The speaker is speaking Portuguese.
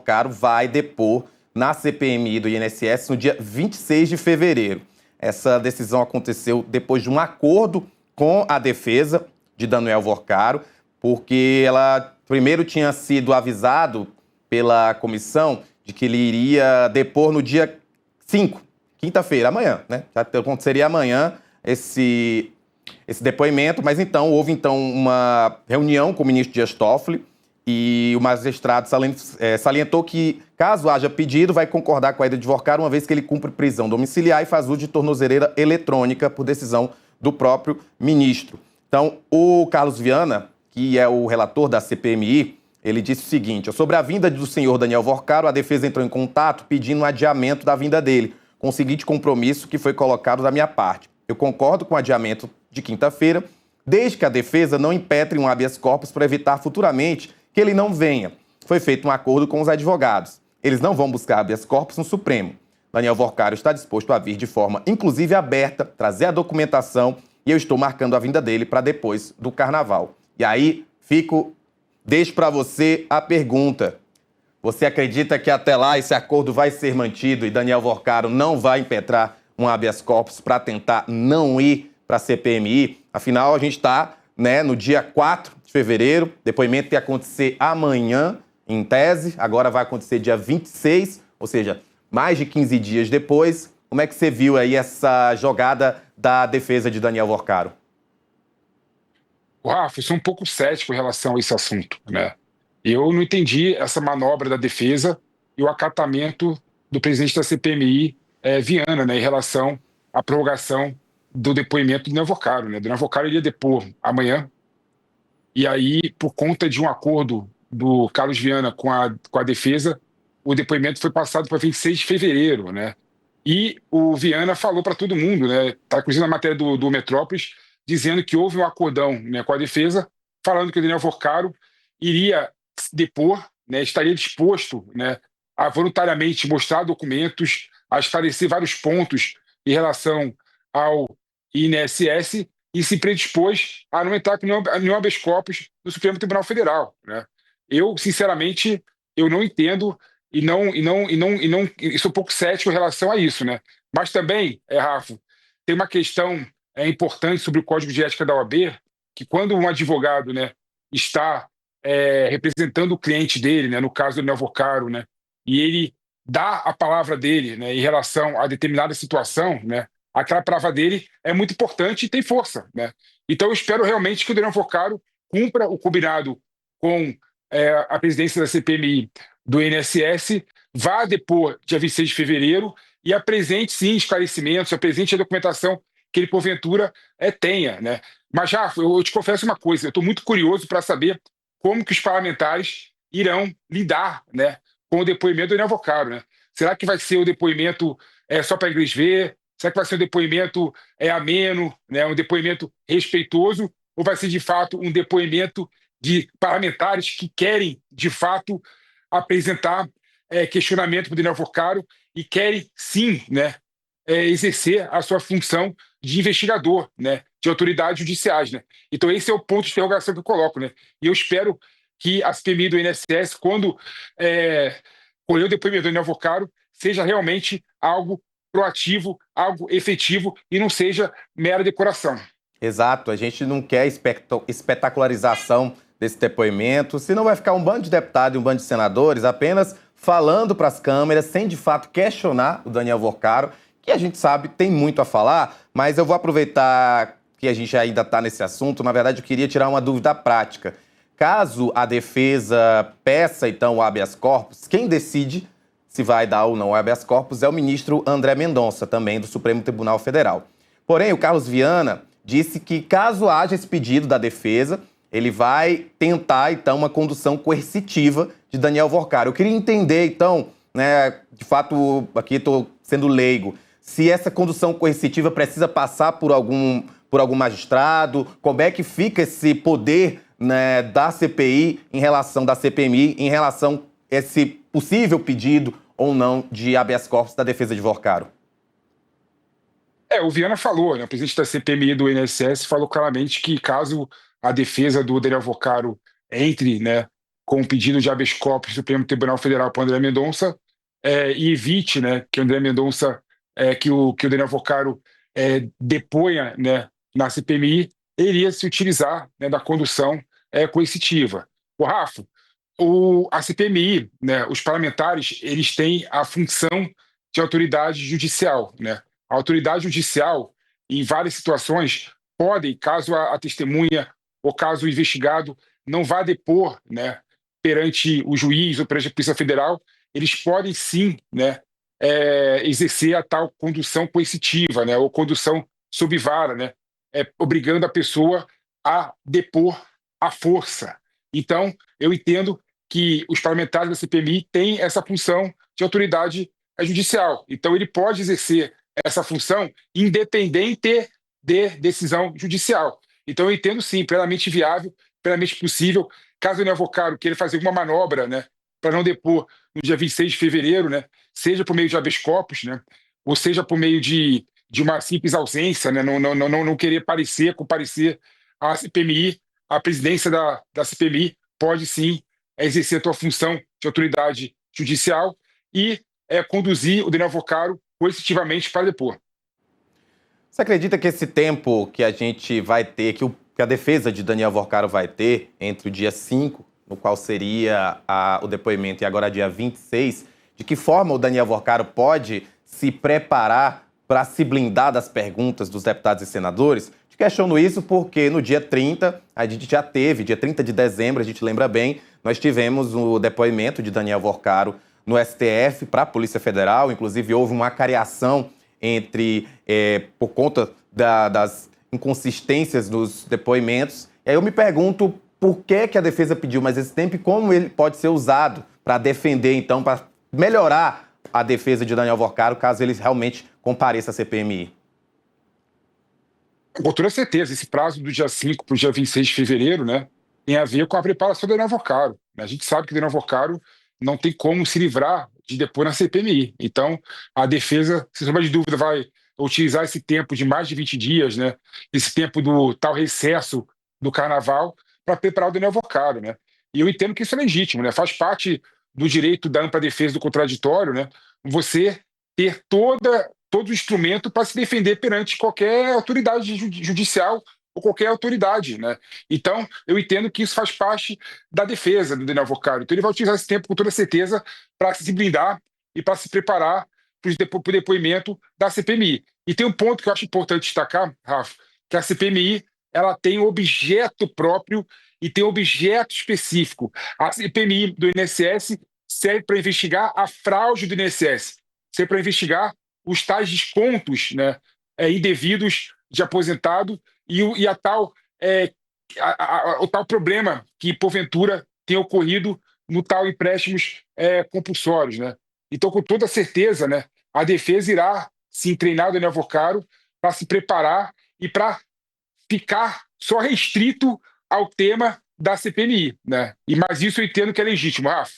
Vocaro vai depor na CPMI do INSS no dia 26 de fevereiro. Essa decisão aconteceu depois de um acordo com a defesa de Daniel Vocaro, porque ela primeiro tinha sido avisado pela comissão de que ele iria depor no dia 5, quinta-feira, amanhã, né? Já aconteceria amanhã esse depoimento, mas houve uma reunião com o ministro Dias Toffoli e o magistrado salientou que, caso haja pedido, vai concordar com a ida de Vocaro, uma vez que ele cumpre prisão domiciliar e faz uso de tornozeleira eletrônica por decisão do próprio ministro. Então, o Carlos Viana, que é o relator da CPMI, ele disse o seguinte: sobre a vinda do senhor Daniel Vocaro, a defesa entrou em contato pedindo um adiamento da vinda dele, com o seguinte compromisso que foi colocado da minha parte. Eu concordo com o adiamento de quinta-feira, desde que a defesa não impetre um habeas corpus para evitar futuramente que ele não venha. Foi feito um acordo com os advogados. Eles não vão buscar habeas corpus no Supremo. Daniel Vocaro está disposto a vir de forma, inclusive aberta, trazer a documentação e eu estou marcando a vinda dele para depois do Carnaval. E aí, deixo para você a pergunta. Você acredita que até lá esse acordo vai ser mantido e Daniel Vocaro não vai impetrar um habeas corpus para tentar não ir para a CPMI? Afinal, a gente está, no dia 4 de fevereiro, depoimento que ia acontecer amanhã, em tese, agora vai acontecer dia 26, ou seja, mais de 15 dias depois. Como é que você viu aí essa jogada da defesa de Daniel Vocaro? Rafa, eu sou um pouco cético em relação a esse assunto, né? Eu não entendi essa manobra da defesa e o acatamento do presidente da CPMI, Viana, né, em relação à prorrogação do depoimento do Daniel Vocaro, né? O Daniel Vocaro iria depor amanhã, e aí, por conta de um acordo do Carlos Viana com a defesa, o depoimento foi passado para 26 de fevereiro, né? E o Viana falou para todo mundo, né? Está inclusive na matéria do Metrópolis, dizendo que houve um acordão, né, com a defesa, falando que o Daniel Vocaro iria depor, né, estaria disposto, né, a voluntariamente mostrar documentos, a esclarecer vários pontos em relação ao INSS e se predispôs a não entrar com nenhum habeas corpus no Supremo Tribunal Federal, né? Eu, sinceramente, eu não entendo e sou um pouco cético em relação a isso, né? Mas também, Rafa, tem uma questão importante sobre o Código de Ética da OAB, que quando um advogado, né, está representando o cliente dele, né, no caso do Daniel Vocaro, né, e ele dá a palavra dele, né, em relação a determinada situação, né, aquela palavra dele é muito importante e tem força, né? Então eu espero realmente que o Daniel Vocaro cumpra o combinado com a presidência da CPMI do INSS, vá depor dia 26 de fevereiro e apresente, sim, esclarecimentos, apresente a documentação que ele, porventura, tenha, né? Mas, Rafa, eu te confesso uma coisa, eu estou muito curioso para saber como que os parlamentares irão lidar, né, com o depoimento do Daniel Vocaro, né? Será que vai ser o depoimento só para a inglês ver? Será que vai ser um depoimento ameno, né, um depoimento respeitoso? Ou vai ser, de fato, um depoimento de parlamentares que querem, de fato, apresentar questionamento para o Daniel Vocaro e querem, sim, né, exercer a sua função de investigador, né, de autoridades judiciais, né? Então esse é o ponto de interrogação que eu coloco, né? E eu espero que a CPMI do INSS, quando colher o depoimento do Daniel Vocaro, seja realmente algo proativo, algo efetivo e não seja mera decoração. Exato, a gente não quer espetacularização desse depoimento, senão vai ficar um bando de deputados e um bando de senadores apenas falando para as câmeras, sem de fato questionar o Daniel Vocaro, que a gente sabe tem muito a falar, mas eu vou aproveitar que a gente ainda está nesse assunto. Na verdade, eu queria tirar uma dúvida prática. Caso a defesa peça, então, o habeas corpus, quem decide se vai dar ou não o habeas corpus é o ministro André Mendonça, também do Supremo Tribunal Federal. Porém, o Carlos Viana disse que, caso haja esse pedido da defesa, ele vai tentar, então, uma condução coercitiva de Daniel Vocaro. Eu queria entender, então, né, de fato, aqui estou sendo leigo, se essa condução coercitiva precisa passar por algum magistrado, como é que fica esse poder, né, da CPI da CPMI em relação a esse possível pedido ou não de habeas corpus da defesa de Vocaro? O Viana falou, né, o presidente da CPMI do INSS falou claramente que caso a defesa do Daniel Vocaro entre, né, com o pedido de habeas corpus do Supremo Tribunal Federal para o André Mendonça, e evite, né, que o André Mendonça, que o Daniel Vocaro deponha, né, na CPMI, ele iria se utilizar, né, da condução coercitiva. O Rafa, a CPMI, né, os parlamentares, eles têm a função de autoridade judicial, né? A autoridade judicial, em várias situações, podem, caso a testemunha ou caso o investigado não vá depor, né, perante o juiz ou perante a Polícia Federal, eles podem sim, né, exercer a tal condução coercitiva, né, ou condução sob vara, né, obrigando a pessoa a depor à força. Então, eu entendo que os parlamentares da CPMI têm essa função de autoridade judicial. Então, ele pode exercer essa função independente de decisão judicial. Então, eu entendo sim, plenamente viável, plenamente possível, caso o Daniel Vocaro queira fazer alguma manobra, né, para não depor no dia 26 de fevereiro, né, seja por meio de habeas corpus, né, ou seja por meio de uma simples ausência, né, não querer comparecer à CPMI, a presidência da CPMI pode sim exercer a tua função de autoridade judicial e conduzir o Daniel Vocaro coercitivamente para depor. Você acredita que esse tempo que a gente vai ter, que a defesa de Daniel Vocaro vai ter entre o dia 5, no qual seria o depoimento, e agora dia 26, de que forma o Daniel Vocaro pode se preparar para se blindar das perguntas dos deputados e senadores? Te questiono isso porque no dia 30, a gente já teve, dia 30 de dezembro, a gente lembra bem, nós tivemos o depoimento de Daniel Vocaro no STF para a Polícia Federal, inclusive houve uma acariação por conta das inconsistências nos depoimentos. E aí eu me pergunto por que a defesa pediu mais esse tempo e como ele pode ser usado para defender, então, para melhorar a defesa de Daniel Vocaro, caso ele realmente compareça à CPMI. Com toda certeza, esse prazo do dia 5 para o dia 26 de fevereiro, né, tem a ver com a preparação do Daniel Vocaro. A gente sabe que o Daniel Vocaro não tem como se livrar de depor na CPMI. Então, a defesa, sem sombra de dúvida, vai utilizar esse tempo de mais de 20 dias, né, esse tempo do tal recesso do carnaval, para preparar o Daniel Vocaro, né? E eu entendo que isso é legítimo, né? Faz parte do direito da ampla defesa do contraditório, né? Você ter todo o instrumento para se defender perante qualquer autoridade judicial ou qualquer autoridade, né? Então, eu entendo que isso faz parte da defesa do Daniel Vocaro. Então, ele vai utilizar esse tempo com toda certeza para se blindar e para se preparar para o depoimento da CPMI. E tem um ponto que eu acho importante destacar, Rafa, que a CPMI ela tem objeto próprio e tem objeto específico. A CPMI do INSS serve para investigar a fraude do INSS, serve para investigar os tais descontos, né, indevidos de aposentado e o tal problema que, porventura, tem ocorrido no tal empréstimos compulsórios. Né? Então, com toda certeza, né, a defesa irá se treinar o Daniel Vocaro para se preparar e para ficar só restrito ao tema da CPMI. Né? Mas isso eu entendo que é legítimo, Rafa.